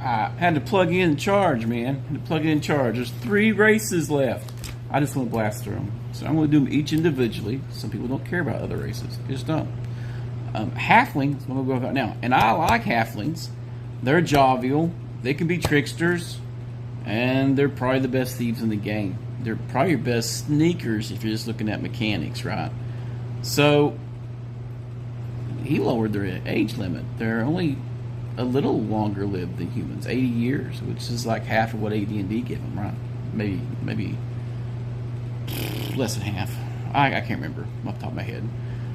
I had to plug in and charge, man. Had to plug in and charge. There's 3 races left. I just want to blast through them. So I'm going to do them each individually. Some people don't care about other races. They just don't. Halflings, I'm going to go about now. And I like halflings. They're jovial. They can be tricksters. And they're probably the best thieves in the game. They're probably your best sneakers if you're just looking at mechanics, right? So, he lowered their age limit. They're only a little longer lived than humans, 80 years, which is like half of what AD&D give them, right? Maybe less than half. I can't remember off the top of my head.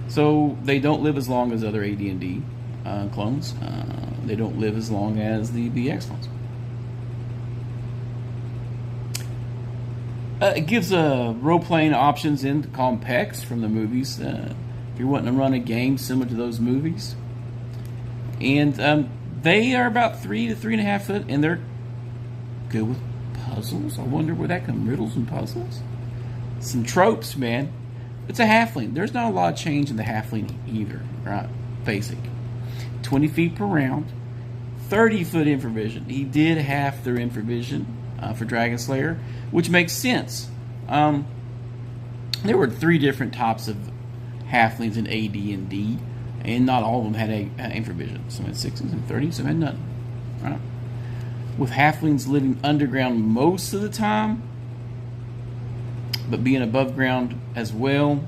So they don't live as long as other AD&D clones. They don't live as long as the BX clones. It gives role-playing options in to call them PECs from the movies. If you're wanting to run a game similar to those movies. And they are about 3 to 3.5 foot, and they're good with puzzles. I wonder where that comes, riddles and puzzles. Some tropes, man. It's a halfling. There's not a lot of change in the halfling either, right? Basic. 20 feet per round. 30 foot infravision. He did half their infravision for Dragonslayer, which makes sense. There were 3 different types of halflings in AD&D, and not all of them had infravision. Some had 6s and 30s, some had none. Right? With halflings living underground most of the time, but being above ground as well,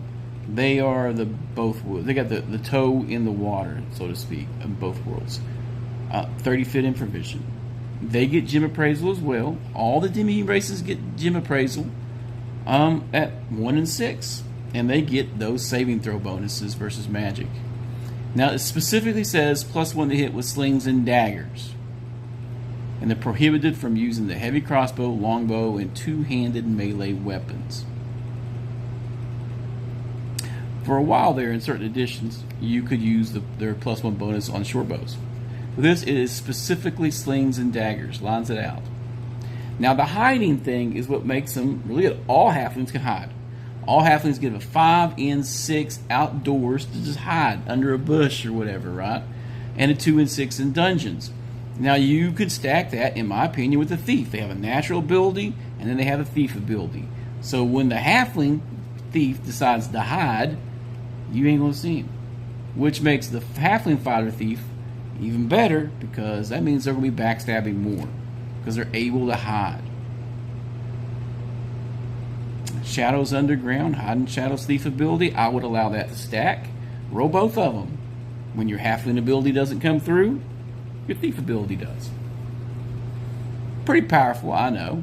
they are they got the toe in the water, so to speak, in both worlds. 30 foot infravision. They get gem appraisal as well. All the demi races get gem appraisal at 1 and 6, and they get those saving throw bonuses versus magic. Now it specifically says +1 to hit with slings and daggers, and they're prohibited from using the heavy crossbow, longbow, and 2-handed melee weapons. For a while there, in certain editions, you could use their +1 bonus on short bows. With this, it is specifically slings and daggers. Lines it out. Now, the hiding thing is what makes them really good. All halflings can hide. All halflings get a 5 and 6 outdoors to just hide under a bush or whatever, right? And a 2 and 6 in dungeons. Now, you could stack that, in my opinion, with the thief. They have a natural ability, and then they have a thief ability. So when the halfling thief decides to hide, you ain't going to see him. Which makes the halfling fighter thief even better, because that means they're going to be backstabbing more, because they're able to hide. Shadows underground, hiding shadows thief ability, I would allow that to stack. Roll both of them. When your halfling ability doesn't come through, your thief ability does. Pretty powerful, I know.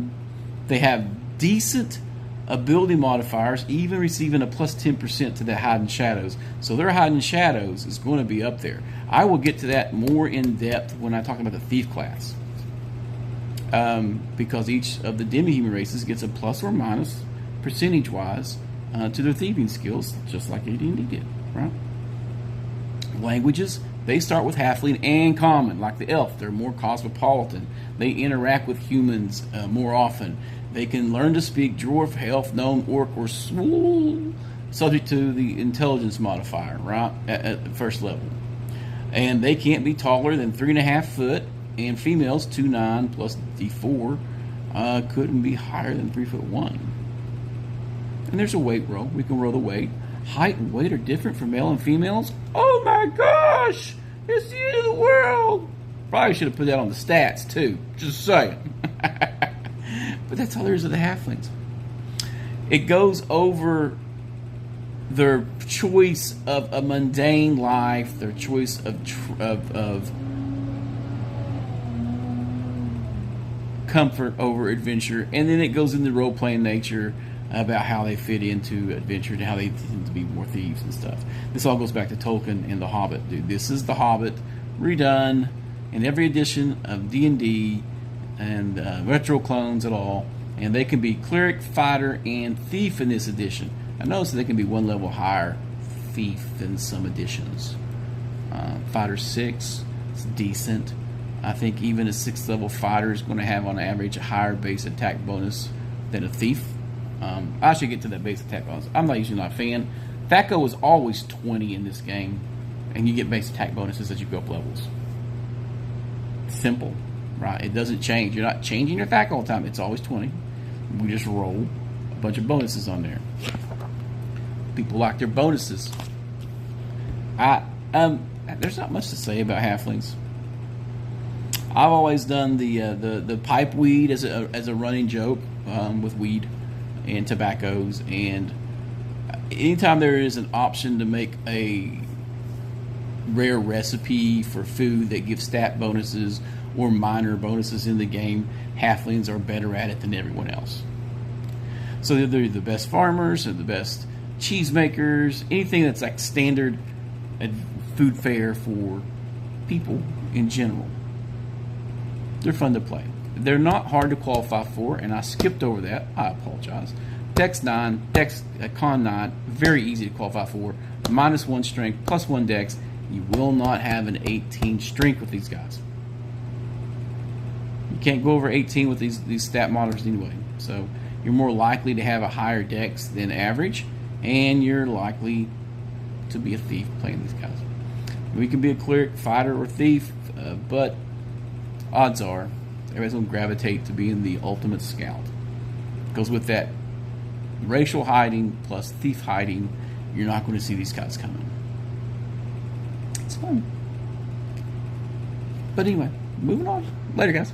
They have decent ability modifiers, even receiving a +10% to the hiding shadows. So their hiding shadows is going to be up there. I will get to that more in depth when I talk about the thief class. Because each of the demi-human races gets a plus or minus percentage-wise to their thieving skills, just like AD&D did, right? Languages, they start with halfling and common, like the elf. They're more cosmopolitan. They interact with humans more often. They can learn to speak dwarf, elf, gnome, orc, or swool, subject to the intelligence modifier, right, at the first level. And they can't be taller than 3.5 foot, and females 2'9" plus D4 couldn't be higher than 3'1". And there's a weight roll. We can roll the weight. Height and weight are different for male and females. Oh my gosh! It's the end of the world! Probably should have put that on the stats too. Just saying. But that's all there is to the halflings. It goes over their choice of a mundane life, their choice of comfort over adventure, and then it goes into role-playing nature about how they fit into adventure and how they tend to be more thieves and stuff. This all goes back to Tolkien and The Hobbit, dude. This is The Hobbit redone in every edition of D&D and retro clones at all, and they can be cleric, fighter, and thief in this edition. I noticed that they can be one level higher thief than some editions. Fighter 6 is decent. I think even a 6th level fighter is going to have on average a higher base attack bonus than a thief. I should get to that base attack bonus. I'm not usually not a fan. THAC0 is always 20 in this game, and you get base attack bonuses as you go up levels. Simple. right? It doesn't change. You're not changing your attack all the time. It's always 20. We just roll a bunch of bonuses on there. People like their bonuses. There's not much to say about halflings. I've always done the pipe weed as a running joke with weed and tobaccos, and anytime there is an option to make a rare recipe for food that gives stat bonuses or minor bonuses in the game, halflings are better at it than everyone else. So they're the best farmers, they're the best cheese makers, anything that's like standard food fare for people in general. They're fun to play. They're not hard to qualify for, and I skipped over that. I apologize. Dex 9, Con 9, very easy to qualify for. -1 strength, +1 dex. You will not have an 18 strength with these guys. You can't go over 18 with these stat monitors anyway. So you're more likely to have a higher dex than average, and you're likely to be a thief playing these guys. We can be a cleric, fighter, or thief, but odds are everybody's going to gravitate to being the ultimate scout. Because with that racial hiding plus thief hiding, you're not going to see these guys coming. It's fun. But anyway, moving on. Later, guys.